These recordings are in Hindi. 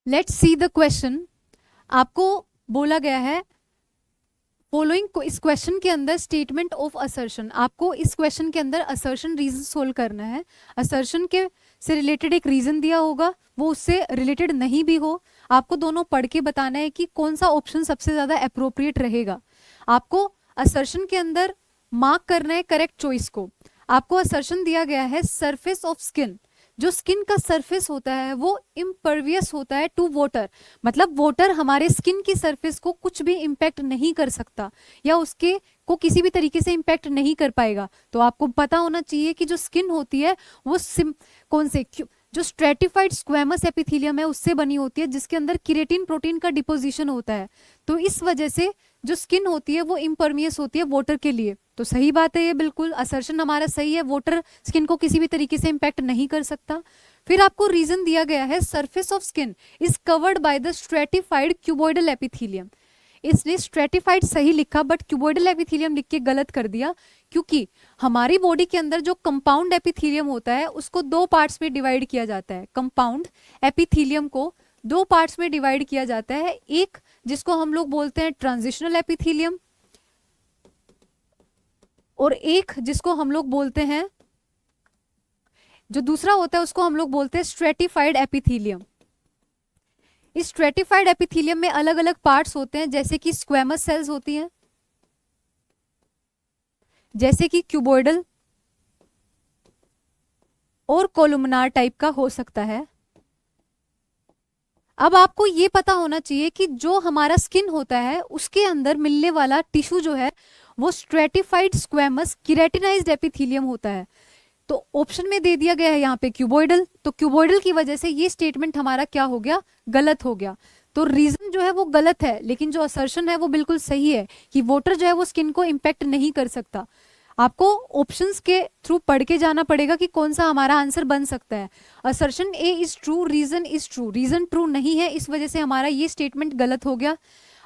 Let's see the question. आपको बोला गया है फॉलोइंग को, इस क्वेश्चन के अंदर स्टेटमेंट ऑफ असर्शन, आपको इस क्वेश्चन के अंदर असर्शन रीजन सोल्व करना है। असर्शन के से रिलेटेड एक रीजन दिया होगा, वो उससे रिलेटेड नहीं भी हो, आपको दोनों पढ़ के बताना है कि कौन सा ऑप्शन सबसे ज्यादा अप्रोप्रिएट रहेगा। आपको असर्शन के अंदर मार्क करना है करेक्ट चॉइस को। आपको असर्शन दिया गया है सरफेस ऑफ स्किन, जो स्किन का सरफेस होता है वो इम्परवियस होता है टू वाटर, मतलब वाटर हमारे स्किन की सरफेस को कुछ भी इम्पैक्ट नहीं कर सकता या उसके को किसी भी तरीके से इम्पैक्ट नहीं कर पाएगा। तो आपको पता होना चाहिए कि जो स्किन होती है वो कौन से जो स्ट्रेटिफाइड स्क्वेमस एपिथेलियम है उससे बनी होती है, जिसके अंदर केराटिन प्रोटीन का डिपोजिशन होता है। तो इस वजह से जो स्किन होती है वो इम्परमियस होती है वाटर के लिए। तो सही बात है, ये बिल्कुल असर्शन हमारा सही है, वाटर स्किन को किसी भी तरीके से इम्पैक्ट नहीं कर सकता। फिर आपको रीजन दिया गया है surface of skin is covered by the stratified cuboidal epithelium. इसलिए स्ट्रेटिफाइड सही लिखा बट क्यूबॉइडल एपिथेलियम लिख के गलत कर दिया, क्योंकि हमारी बॉडी के अंदर जो कंपाउंड एपिथेलियम होता है उसको दो पार्ट्स में डिवाइड किया जाता है। कंपाउंड एपिथेलियम को दो पार्ट्स में डिवाइड किया जाता है, एक जिसको हम लोग बोलते हैं ट्रांजिशनल एपिथेलियम और एक जिसको हम लोग बोलते हैं, जो दूसरा होता है उसको हम लोग बोलते हैं स्ट्रेटिफाइड एपिथेलियम। इस स्ट्रेटिफाइड एपिथेलियम में अलग अलग पार्ट्स होते हैं, जैसे कि स्क्वेमस सेल्स होती हैं, जैसे कि क्यूबॉइडल और कोलुमनार टाइप का हो सकता है। अब आपको ये पता होना चाहिए कि जो हमारा स्किन होता है उसके अंदर मिलने वाला टिश्यू जो है वो स्ट्रेटिफाइड स्क्वेमस केराटिनाइज्ड एपिथेलियम होता है। तो ऑप्शन में दे दिया गया है यहाँ पे क्यूबॉइडल, तो क्यूबॉइडल की वजह से ये स्टेटमेंट हमारा क्या हो गया, गलत हो गया। तो रीजन जो है वो गलत है, लेकिन जो असर्शन है वो बिल्कुल सही है कि वाटर जो है वो स्किन को इम्पैक्ट नहीं कर सकता। आपको ऑप्शंस के थ्रू पढ़ के जाना पड़ेगा कि कौन सा हमारा आंसर बन सकता है। Assertion A is true, reason is true, reason true नहीं है, इस वजह से हमारा ये स्टेटमेंट गलत हो गया।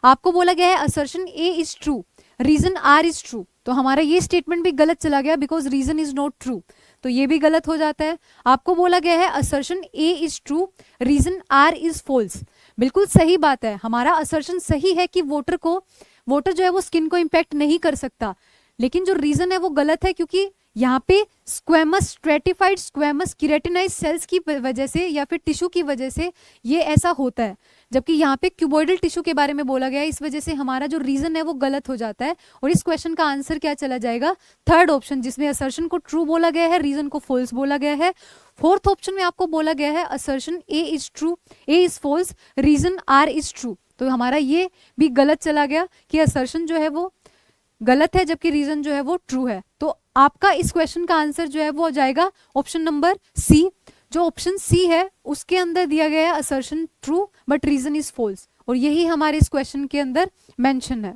आपको बोला गया है assertion A is true, reason R is true, तो हमारा ये स्टेटमेंट भी गलत चला गया because reason is not true, तो ये भी गलत हो जाता है। आपको बोला गया है assertion A is true, reason R is false, बिल्कुल सही बात है, हमारा असर्शन सही है कि वाटर जो है वो स्किन को इम्पैक्ट नहीं कर सकता, लेकिन जो रीजन है वो गलत है, क्योंकि यहाँ पे squamous stratified squamous keratinized cells की वजह से या फिर टिश्यू की वजह से ये ऐसा होता है, जबकि यहाँ पे क्यूबॉइडल टिश्यू के बारे में बोला गया है, इस वजह से हमारा जो रीजन है वो गलत हो जाता है। और इस क्वेश्चन का आंसर क्या चला जाएगा, थर्ड ऑप्शन, जिसमें असर्शन को ट्रू बोला गया है, रीजन को फॉल्स बोला गया है। फोर्थ ऑप्शन में आपको बोला गया है assertion A is true, A is false, reason R is true, तो हमारा ये भी गलत चला गया कि असर्शन जो है वो गलत है जबकि रीजन जो है वो ट्रू है। तो आपका इस क्वेश्चन का आंसर जो है वो हो जाएगा ऑप्शन नंबर सी। जो ऑप्शन सी है उसके अंदर दिया गया है assertion true but reason is false, और यही हमारे इस क्वेश्चन के अंदर मेंशन है।